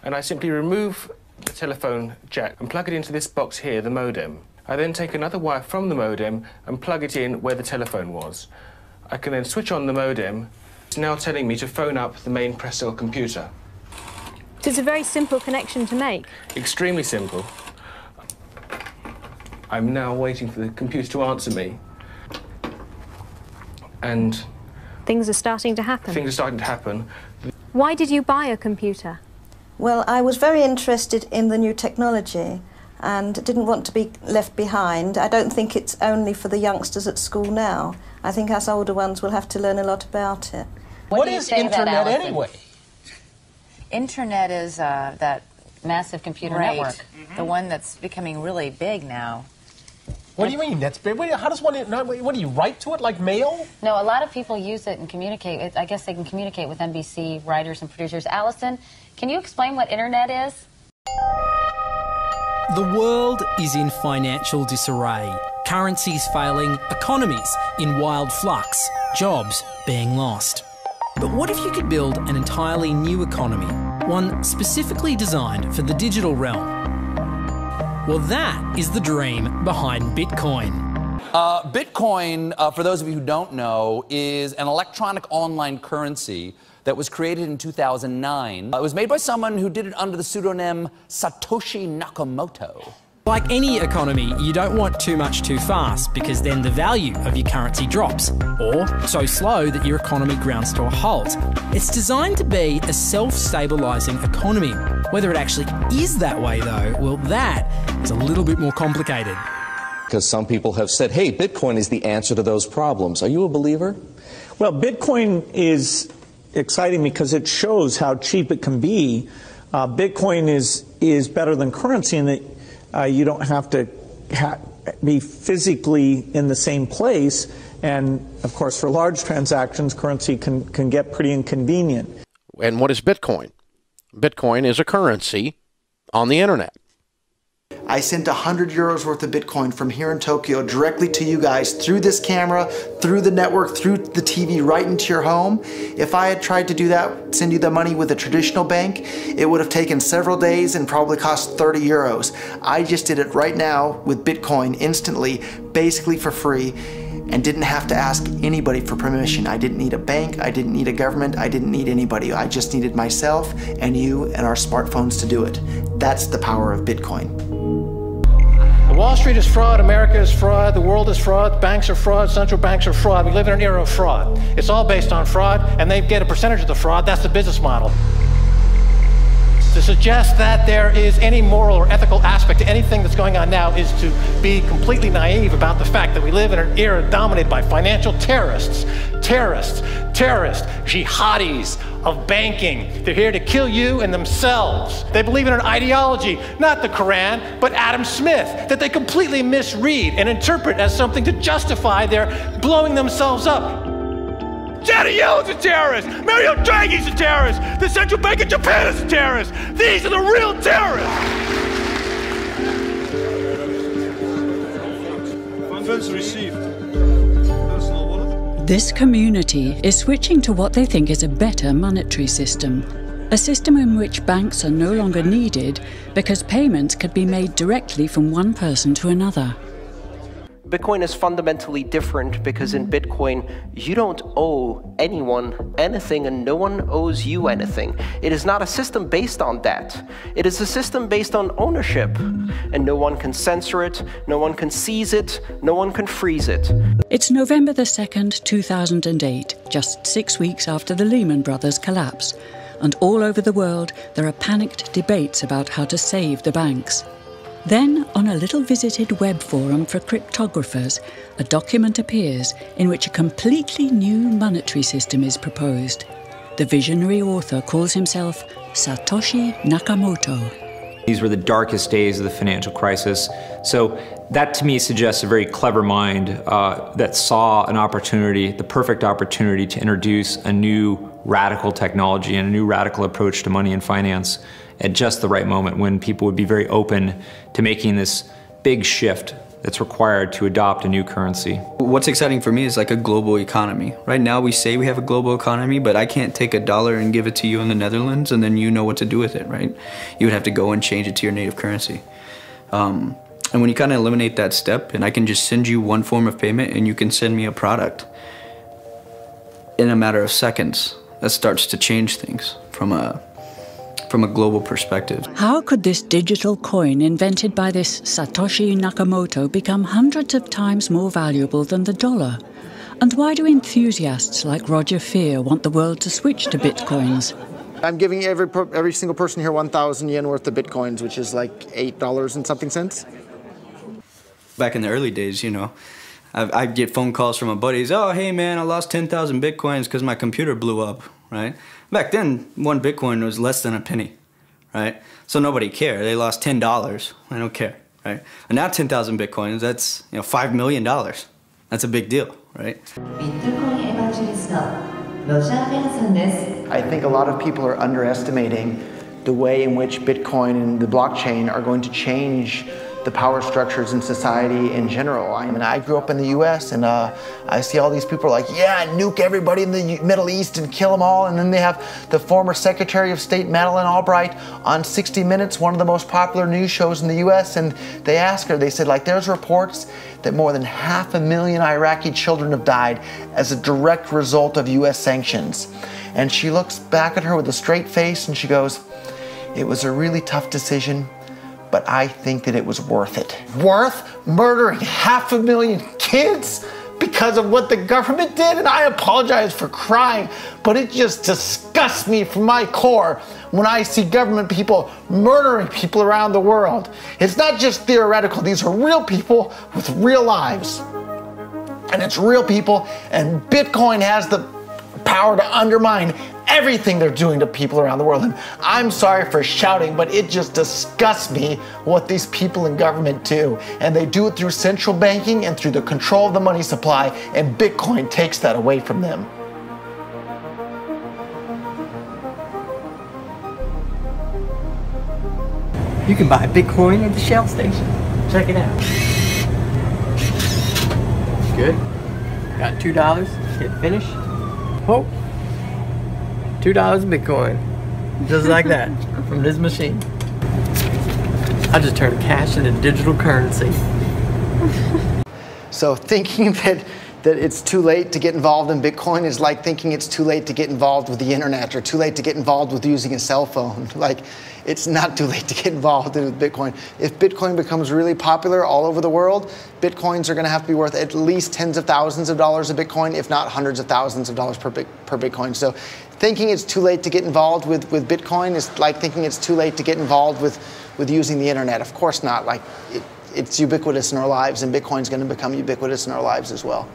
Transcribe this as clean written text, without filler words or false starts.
and I simply remove the telephone jack and plug it into this box here, the modem. I then take another wire from the modem and plug it in where the telephone was. I can then switch on the modem. It's now telling me to phone up the main Peso computer. So it's a very simple connection to make. Extremely simple. I'm now waiting for the computer to answer me. And things are starting to happen. Things are starting to happen. Why did you buy a computer? Well, I was very interested in the new technology and didn't want to be left behind. I don't think it's only for the youngsters at school now. I think us older ones will have to learn a lot about it. What is Internet anyway? Internet is that massive computer network, the one that's becoming really big now. What do you mean? That's big? How does one? What do you write to it like mail? No, a lot of people use it and communicate. I guess they can communicate with NBC writers and producers. Allison, can you explain what Internet is? The world is in financial disarray. Currencies failing, economies in wild flux, jobs being lost. But what if you could build an entirely new economy, one specifically designed for the digital realm? Well, that is the dream behind Bitcoin. Bitcoin, for those of you who don't know, is an electronic online currency that was created in 2009. It was made by someone who did it under the pseudonym Satoshi Nakamoto. Like any economy, you don't want too much too fast, because then the value of your currency drops, or so slow that your economy grounds to a halt. It's designed to be a self-stabilising economy. Whether it actually is that way, though, well, that is a little bit more complicated. Because some people have said, hey, Bitcoin is the answer to those problems. Are you a believer? Well, Bitcoin is exciting because it shows how cheap it can be. Bitcoin is better than currency in that you don't have to be physically in the same place. And, of course, for large transactions, currency can get pretty inconvenient. And what is Bitcoin? Bitcoin is a currency on the internet. I sent 100 euros worth of Bitcoin from here in Tokyo directly to you guys through this camera, through the network, through the TV, right into your home. If I had tried to do that, send you the money with a traditional bank, it would have taken several days and probably cost 30 euros. I just did it right now with Bitcoin instantly, basically for free, and didn't have to ask anybody for permission. I didn't need a bank, I didn't need a government, I didn't need anybody. I just needed myself and you and our smartphones to do it. That's the power of Bitcoin. Wall Street is fraud, America is fraud, the world is fraud, banks are fraud, central banks are fraud. We live in an era of fraud. It's all based on fraud, and they get a percentage of the fraud. That's the business model. To suggest that there is any moral or ethical aspect to anything that's going on now is to be completely naive about the fact that we live in an era dominated by financial terrorists, jihadis of banking. They're here to kill you and themselves. They believe in an ideology, not the Quran, but Adam Smith, that they completely misread and interpret as something to justify their blowing themselves up. Janet Yellen's a terrorist! Mario Draghi's a terrorist! The Central Bank of Japan is a terrorist! These are the real terrorists! Funds received. This community is switching to what they think is a better monetary system. A system in which banks are no longer needed because payments could be made directly from one person to another. Bitcoin is fundamentally different because in Bitcoin, you don't owe anyone anything and no one owes you anything. It is not a system based on debt. It is a system based on ownership. And no one can censor it, no one can seize it, no one can freeze it. It's November the 2nd, 2008, just 6 weeks after the Lehman Brothers collapse. And all over the world, there are panicked debates about how to save the banks. Then, on a little visited web forum for cryptographers, a document appears in which a completely new monetary system is proposed. The visionary author calls himself Satoshi Nakamoto. These were the darkest days of the financial crisis. So that to me suggests a very clever mind that saw an opportunity, the perfect opportunity to introduce a new radical technology and a new radical approach to money and finance at just the right moment when people would be very open to making this big shift that's required to adopt a new currency. What's exciting for me is like a global economy. Right now we say we have a global economy, but I can't take $1 and give it to you in the Netherlands and then you know what to do with it, right? You would have to go and change it to your native currency. And when you kind of eliminate that step, and I can just send you one form of payment and you can send me a product in a matter of seconds, that starts to change things from a global perspective. How could this digital coin invented by this Satoshi Nakamoto become hundreds of times more valuable than the dollar? And why do enthusiasts like Roger Fear want the world to switch to bitcoins? I'm giving every single person here 1,000 yen worth of bitcoins, which is like $8 and something cents. Back in the early days, you know, I'd get phone calls from my buddies, oh, hey man, I lost 10,000 bitcoins because my computer blew up, right? Back then, one bitcoin was less than a penny, right? So nobody cared. They lost $10. I don't care, right? And now 10,000 bitcoins, that's, you know, $5 million. That's a big deal, right? I think a lot of people are underestimating the way in which Bitcoin and the blockchain are going to change the power structures in society in general. I mean, I grew up in the US and I see all these people like, yeah, nuke everybody in the Middle East and kill them all. And then they have the former Secretary of State, Madeleine Albright, on 60 Minutes, one of the most popular news shows in the US. And they asked her, they said, like, there's reports that more than 500,000 Iraqi children have died as a direct result of US sanctions. And she looks back at her with a straight face and she goes, it was a really tough decision, but I think that it was worth it. Worth murdering 500,000 kids because of what the government did? And I apologize for crying, but it just disgusts me from my core when I see government people murdering people around the world. It's not just theoretical, these are real people with real lives. And it's real people, and Bitcoin has the power to undermine everything they're doing to people around the world. And I'm sorry for shouting, but it just disgusts me what these people in government do. And they do it through central banking and through the control of the money supply, and Bitcoin takes that away from them. You can buy Bitcoin at the Shell station. Check it out. Good. Got $2. Hit finish. Oh. $2 Bitcoin. Just like that. From this machine. I just turned cash into digital currency. So thinking that it's too late to get involved in Bitcoin is like thinking it's too late to get involved with the internet or too late to get involved with using a cell phone. Like, it's not too late to get involved in Bitcoin. If Bitcoin becomes really popular all over the world, Bitcoins are going to have to be worth at least tens of thousands of dollars a Bitcoin, if not hundreds of thousands of dollars per Bitcoin. So thinking it's too late to get involved with Bitcoin is like thinking it's too late to get involved with using the internet. Of course not. Like, it's ubiquitous in our lives, and Bitcoin's going to become ubiquitous in our lives as well.